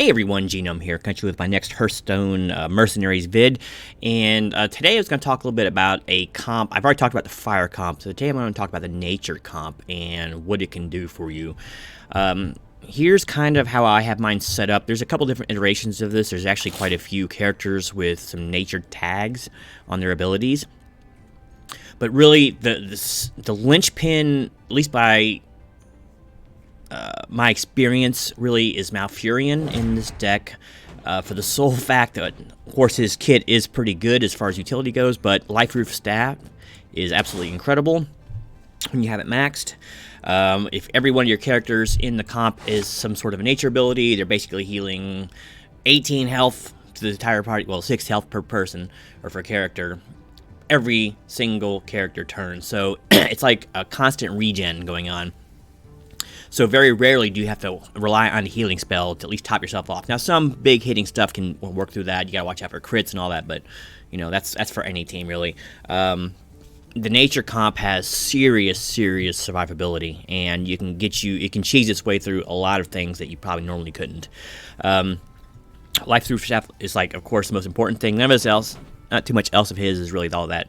Hey everyone, Genome here, coming with my next Hearthstone Mercenaries vid, and today I was going to talk a little bit about a comp. I've already talked about the fire comp, so today I'm going to talk about the nature comp and what it can do for you. Here's kind of how I have mine set up. There's a couple different iterations of this. There's actually quite a few characters with some nature tags on their abilities, but really the linchpin, at least by my experience, really is Malfurion in this deck, for the sole fact that, of course, his kit is pretty good as far as utility goes, but Life Roof Staff is absolutely incredible when you have it maxed. If every one of your characters in the comp is some sort of a nature ability, they're basically healing 18 health to the entire party, well, 6 health per person, or for character, every single character turn. So it's like a constant regen going on. So very rarely do you have to rely on a healing spell to at least top yourself off. Now, some big hitting stuff can work through that. You gotta watch out for crits and all that, but you know that's for any team really. The nature comp has serious survivability, and it can cheese its way through a lot of things that you probably normally couldn't. Life Through Staff is, like, of course, the most important thing. None of us else, not too much else of his is really all that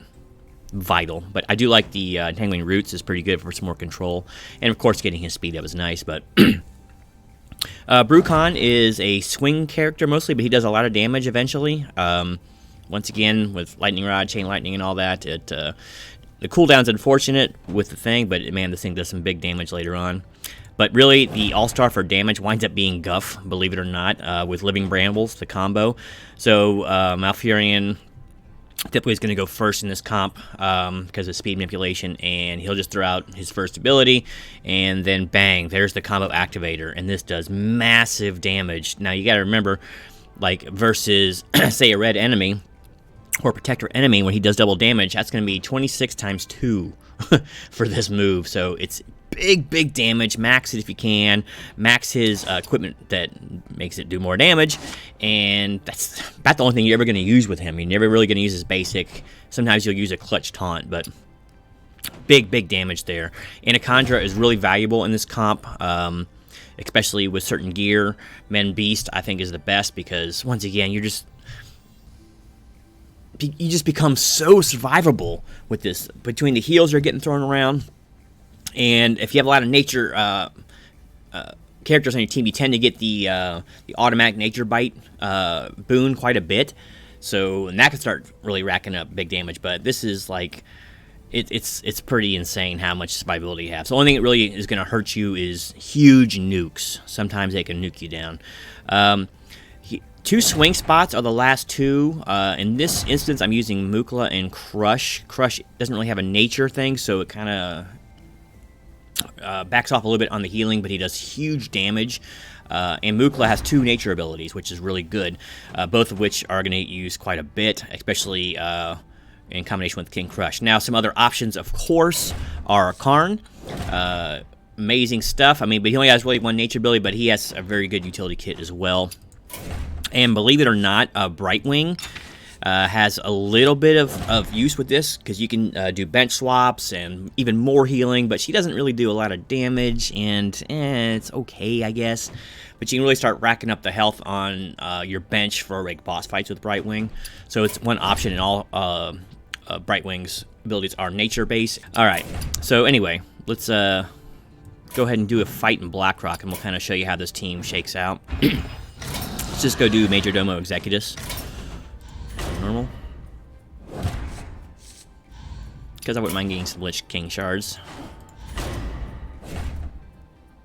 vital, but I do like the Entangling Roots is pretty good for some more control, and of course getting his speed up was nice. But Brucon is a swing character mostly, but he does a lot of damage eventually. Once again, with Lightning Rod, Chain Lightning, and all that, the cooldown's unfortunate with the thing, but man, this thing does some big damage later on. But really, the all-star for damage winds up being Guff, believe it or not, with Living Brambles, the combo. So Malfurion typically is going to go first in this comp because of speed manipulation, and he'll just throw out his first ability, and then bang, there's the combo activator, and this does massive damage. Now you got to remember, like, versus say a red enemy or protector enemy, when he does double damage, that's going to be 26 times 2 for this move. So it's big damage. Max it if you can. Max his equipment that makes it do more damage, and that's about the only thing you're ever going to use with him. You're never really going to use his basic. Sometimes you'll use a clutch taunt, but big damage there. Anacondra is really valuable in this comp, especially with certain gear. Men Beast, I think, is the best because, once again, you just become so survivable with this. Between the heals that are getting thrown around, and if you have a lot of nature characters on your team, you tend to get the automatic nature bite boon quite a bit. So, and that can start really racking up big damage. But this is like, it's pretty insane how much survivability you have. So the only thing that really is going to hurt you is huge nukes. Sometimes they can nuke you down. 2 swing spots are the last 2. In this instance, I'm using Mukla and Crush. Crush doesn't really have a nature thing, so it kind of backs off a little bit on the healing, but he does huge damage. And Mukla has 2 nature abilities, which is really good, both of which are going to use quite a bit, especially in combination with King Crush. Now, some other options, of course, are Karn. Amazing stuff. I mean, but he only has really 1 nature ability, but he has a very good utility kit as well. And believe it or not, Brightwing has a little bit of use with this, because you can do bench swaps and even more healing, but she doesn't really do a lot of damage, and it's okay, I guess. But you can really start racking up the health on your bench for like boss fights with Brightwing. So it's one option, and all Brightwing's abilities are nature-based. Alright, so anyway, let's go ahead and do a fight in Blackrock, and we'll kind of show you how this team shakes out. Let's just go do Majordomo Executus. Normal. Because I wouldn't mind getting some Lich King shards.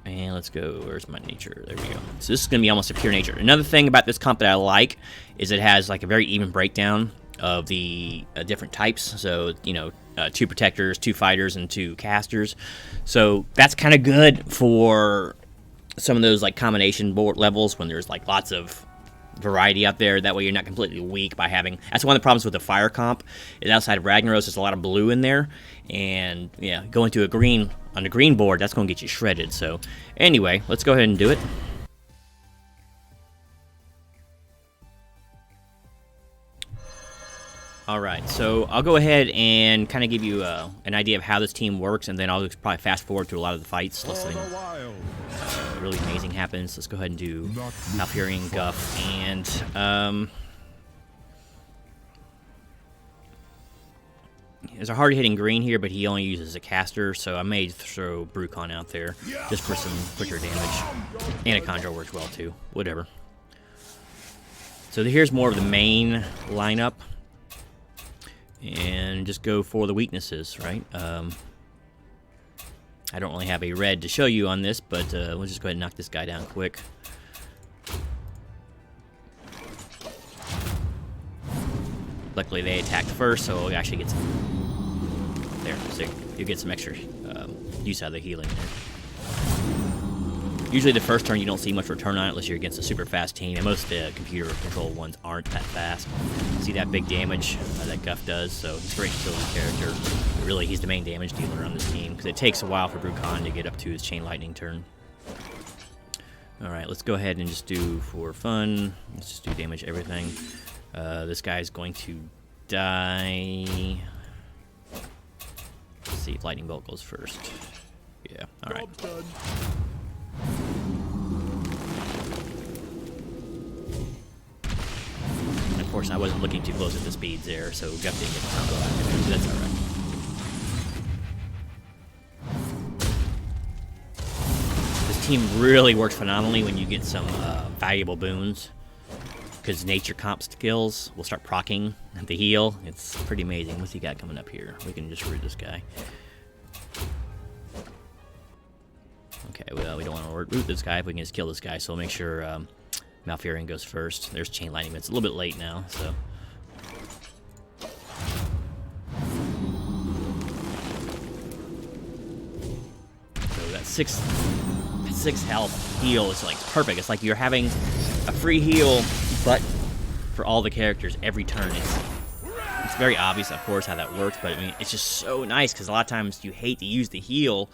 And let's go, where's my nature? There we go. So this is going to be almost a pure nature. Another thing about this comp that I like is it has like a very even breakdown of the different types. So, you know, 2 protectors, 2 fighters, and 2 casters. So that's kind of good for some of those like combination board levels when there's like lots of variety out there. That way you're not completely weak by having. That's one of the problems with the fire comp, is outside of Ragnaros there's a lot of blue in there, and yeah, going to a green on the green board, that's going to get you shredded. So anyway, let's go ahead and do it. Alright, so I'll go ahead and kind of give you an idea of how this team works, and then I'll just probably fast forward through a lot of the fights. Listening. really amazing happens. Let's go ahead and do Malfurion Guff, and there's a hard-hitting green here, but he only uses a caster, so I may throw Brucon out there just for some quicker damage. And a Conjure works well too. Whatever. So here's more of the main lineup, and just go for the weaknesses, right? I don't really have a red to show you on this, but we'll just go ahead and knock this guy down quick. Luckily, they attacked first, so we actually get some... There, so you get some extra use out of the healing there. Usually the first turn you don't see much return on it unless you're against a super fast team, and most computer control ones aren't that fast. See that big damage that Guff does, so he's a great utility character. But really, he's the main damage dealer on this team, because it takes a while for Brucon to get up to his Chain Lightning turn. Alright, let's go ahead and just do, for fun, let's just do damage everything. This guy's going to die. Let's see if Lightning Bolt goes first. Yeah, alright. Unfortunately, I wasn't looking too close at the speeds there, so Guff didn't get the combo activated, so that's alright. This team really works phenomenally when you get some valuable boons, because nature comp skills will start proccing the heal. It's pretty amazing. What's he got coming up here? We can just root this guy. Okay, well, we don't want to root this guy if we can just kill this guy, so we'll make sure Malfurion goes first. There's Chain Lightning, but it's a little bit late now, so... So that 6 health heal is like perfect. It's like you're having a free heal, but for all the characters every turn. It's very obvious, of course, how that works, but I mean, it's just so nice, because a lot of times you hate to use the heal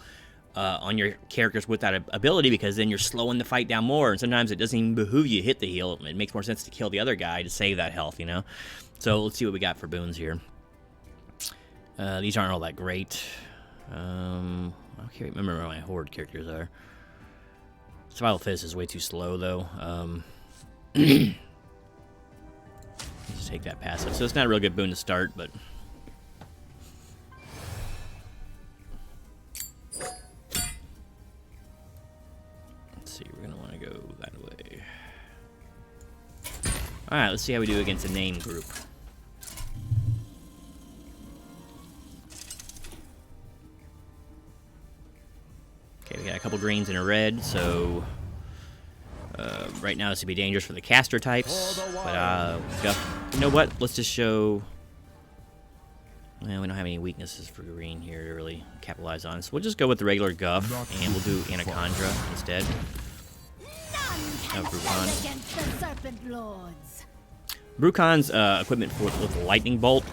on your characters with that ability, because then you're slowing the fight down more, and sometimes it doesn't even behoove you to hit the heal. It makes more sense to kill the other guy to save that health, you know? So let's see what we got for boons here. These aren't all that great. I can't remember what my Horde characters are. Survival Fist is way too slow, though. Just take that passive. So it's not a real good boon to start, but... see, we're gonna want to go that way. Alright, let's see how we do against a name group. Okay, we got a couple greens and a red, so right now this would be dangerous for the caster types, but you know what, let's just show... Well, we don't have any weaknesses for green here to really capitalize on, so we'll just go with the regular Guff, and we'll do Anaconda instead. Brucon's equipment with the Lightning Bolt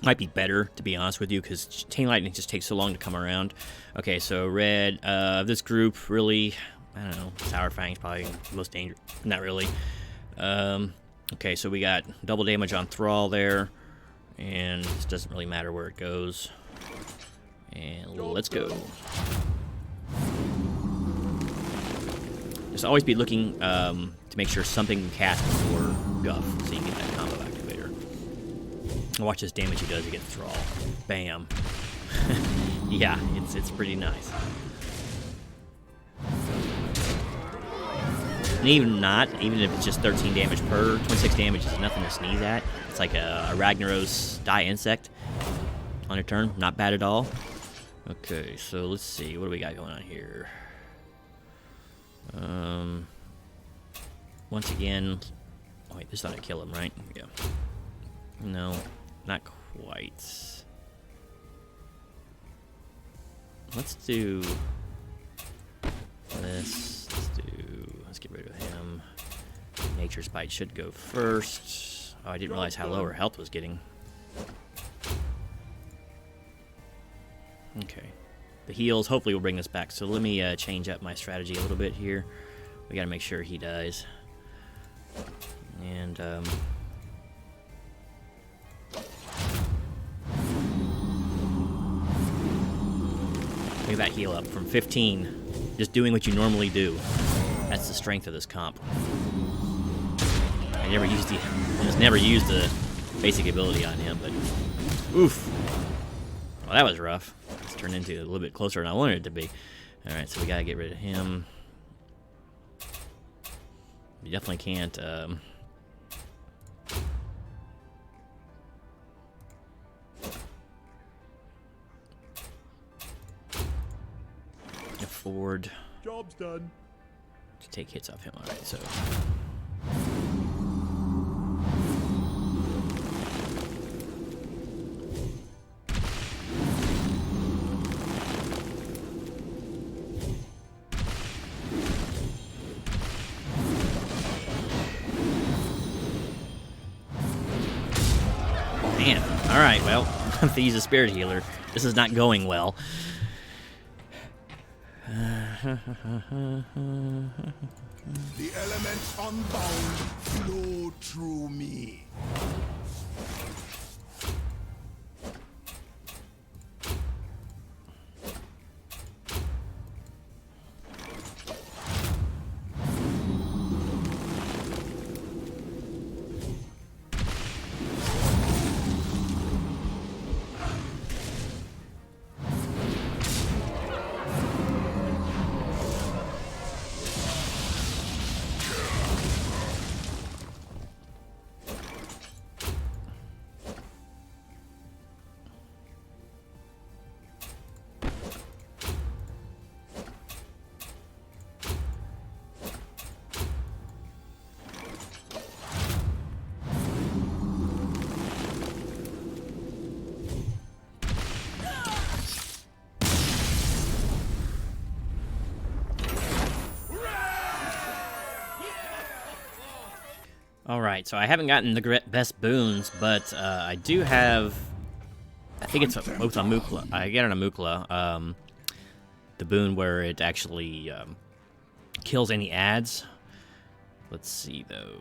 might be better, to be honest with you, because Chain Lightning just takes so long to come around. Okay, so red, this group really, I don't know, Sour Fang's probably the most dangerous, not really. Okay, so we got double damage on Thrall there, and this doesn't really matter where it goes. And let's go. Just always be looking to make sure something can cast before Guff, so you can get that combo activator. Watch this damage he does against Thrall. Bam. Yeah, it's pretty nice. And even if it's just 13 damage per, 26 damage is nothing to sneeze at. It's like a Ragnaros die insect on your turn. Not bad at all. Okay, so let's see. What do we got going on here? Once again... Oh, wait, this ought to kill him, right? Yeah. No, not quite. Let's do this. Let's get rid of him. Nature's Bite should go first. Oh, I didn't realize how low her health was getting. Okay. The heals hopefully will bring us back. So let me change up my strategy a little bit here. We gotta make sure he dies. And Look at that heal up from 15. Just doing what you normally do. That's the strength of this comp. I just never used the basic ability on him, but oof. Well, that was rough. It's turned into a little bit closer than I wanted it to be. All right, so we gotta get rid of him. You definitely can't. Afford. Job's done. To take hits off him. All right, so. Man, all right. Well, I have to use a spirit healer. This is not going well. The elements unbound flow through me. Alright, so I haven't gotten the best boons, but I do have... I think it's both on Mukla. I get it on Mukla. The boon where it actually kills any ads. Let's see, though.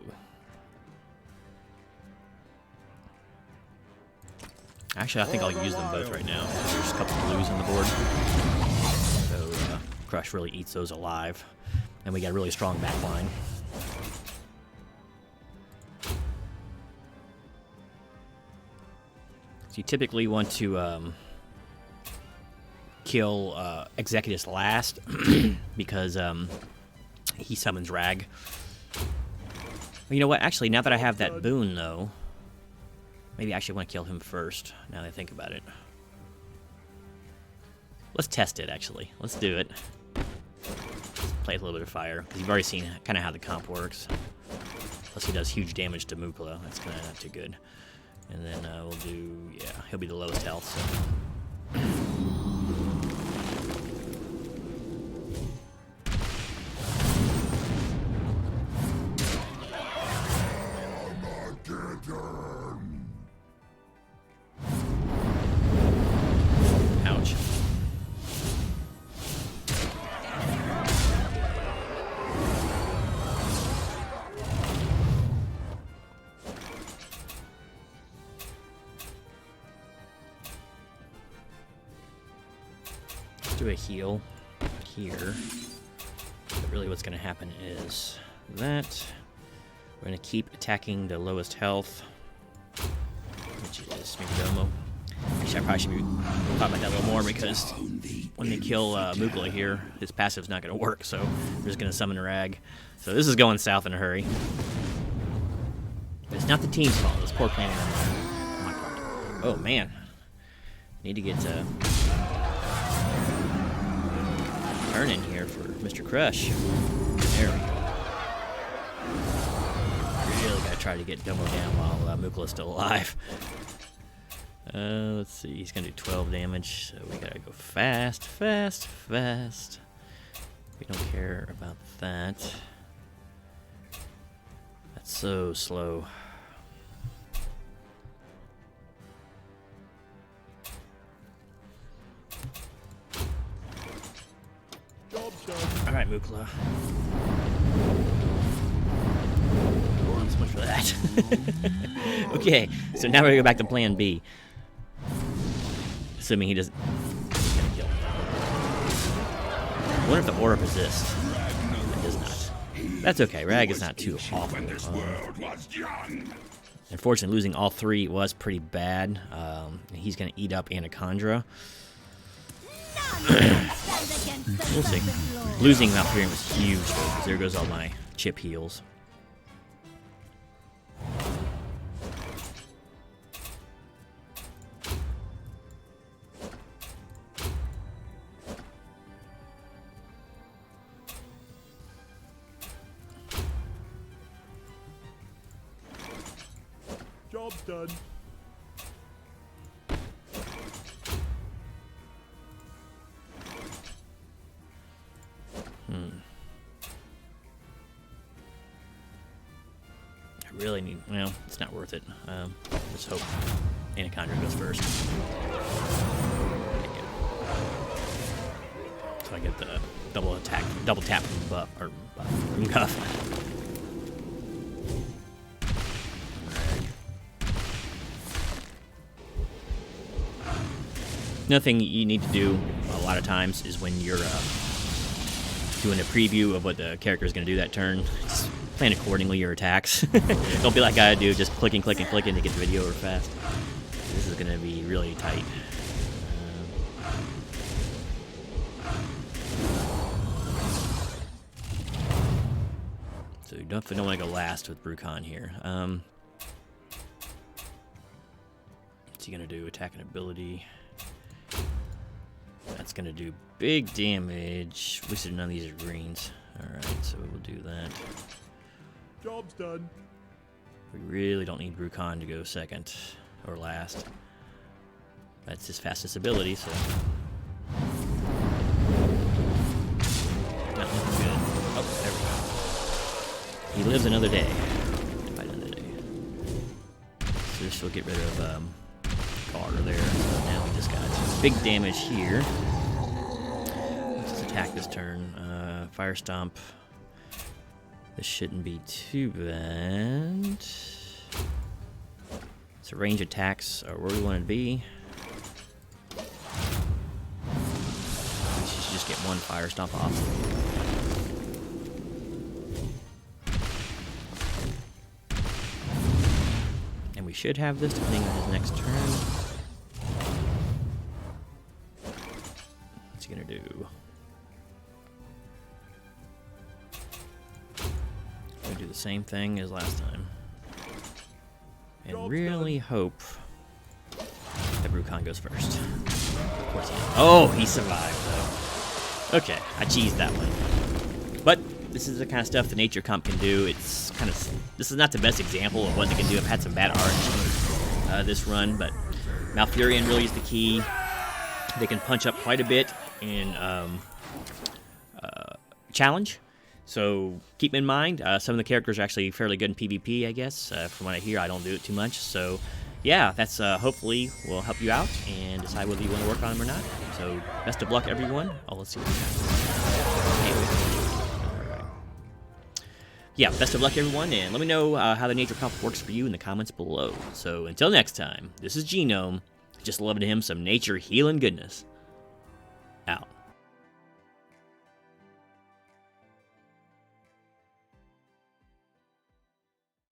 Actually, I think I'll use them both right now. There's a couple of blues on the board. So Crush really eats those alive. And we got a really strong backline. So you typically want to kill Executus last because he summons Rag. Well, you know what? Actually, now that I have that boon, though, maybe I actually want to kill him first, now that I think about it. Let's test it, actually. Let's do it. Let's play with a little bit of fire, because you've already seen kind of how the comp works. Plus he does huge damage to Mukla. That's kind of not too good. And then we'll do, yeah, he'll be the lowest health, so. Ouch. Do a heal here. But really what's going to happen is that we're going to keep attacking the lowest health, which is maybe Domo. Actually, I probably should be talking about that a little more because when they kill Mukla here, his passive's not going to work, so we're just going to summon Rag. So this is going south in a hurry. But it's not the team's fault. It's poor planning on my part. Oh, man. Need to get turn in here for Mr. Crush. There we go. Really gotta try to get Domo down while Mukla's still alive. Let's see, he's gonna do 12 damage, so we gotta go fast, fast, fast. We don't care about that. That's so slow. Alright, Mukla. So much for that. Okay, so now we're gonna go back to plan B. Assuming he doesn't. He's gonna kill him. wonder if the aura persists. It does not. That's okay. Rag is not too awful. Unfortunately, losing all 3 was pretty bad. He's going to eat up Anacondra. We'll see. Losing Malfurion was huge, though, because there goes all my chip heals. Job's done. I really need... Well, it's not worth it. Let's hope Anacondra goes first. So I get the double attack, double tap from buff, or buff, from Guff. Another thing you need to do a lot of times is when you're doing a preview of what the character is going to do that turn, just plan accordingly your attacks. Don't be like I do, just clicking to get the video over fast. This is going to be really tight. So you definitely don't want to go last with Brucon here. What's he going to do? Attack and ability. That's going to do big damage. Wish none of these are greens. Alright, so we'll do that. Job's done. We really don't need Brucon to go second or last. That's his fastest ability, so... Not looking good. Oh, there we go. He lives another day. Fight another day. So this will get rid of Carter there. So now we just got big damage here. Let's just attack this turn. Fire Stomp. This shouldn't be too bad. So range attacks are where we want to be. We should just get one Fire Stomp off. And we should have this depending on his next turn. What's he gonna do? Gonna do the same thing as last time. And really hope that Brucon goes first. Of course he did. Oh, he survived though. Okay, I cheesed that one. But this is the kind of stuff the nature comp can do. It's kind of... This is not the best example of what they can do. I've had some bad art this run, but Malfurion really is the key. They can punch up quite a bit in challenge. So keep in mind, some of the characters are actually fairly good in PvP, I guess. From what I hear, I don't do it too much. So yeah, that's hopefully will help you out and decide whether you want to work on them or not. So best of luck, everyone. Oh, let's see what we got. Anyway. Yeah, best of luck, everyone, and let me know how the nature comp works for you in the comments below. So until next time, this is Genome, just loving him some nature healing goodness. Out.